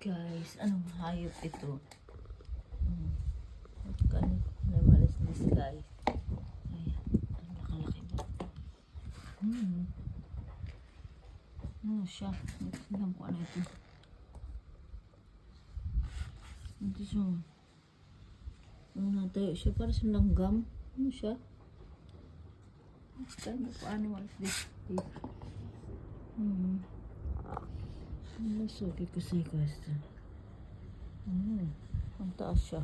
Guys, anong hayop ito? What kind of animal is this, guys? Ayan, ang laki-laki ba? Ano siya? Tignan ko ano ito. Ito siya. Ano natayo siya? Para sa langgam. Ano siya? What kind of animal is this? Nasuki ko sa ikasto. Ang taas siya.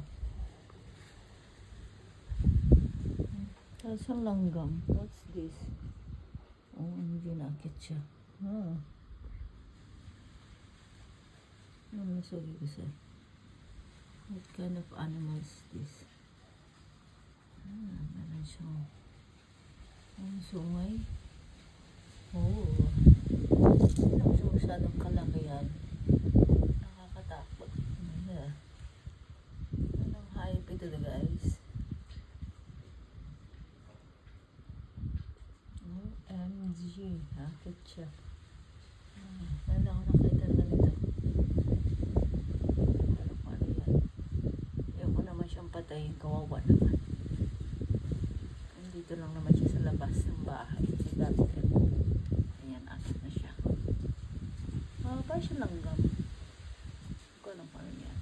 Taas ang langgam. What's this? Hindi nakit siya. Nasuki ko sa. What kind of animal is this? Meron siyang sungay. Hindi siya masyadong kalaki yan. Nakakatakot. Anong hayop ito na, guys? OMG. Hakit siya. Wala ako nakita na nito. Ano yan? Ayoko naman siyang patayin. Kawawa naman. Dito lang naman siya sa labas ng bahay. Ayan, akit na siya. Parang siya langgam. Hindi ko alam paano yan.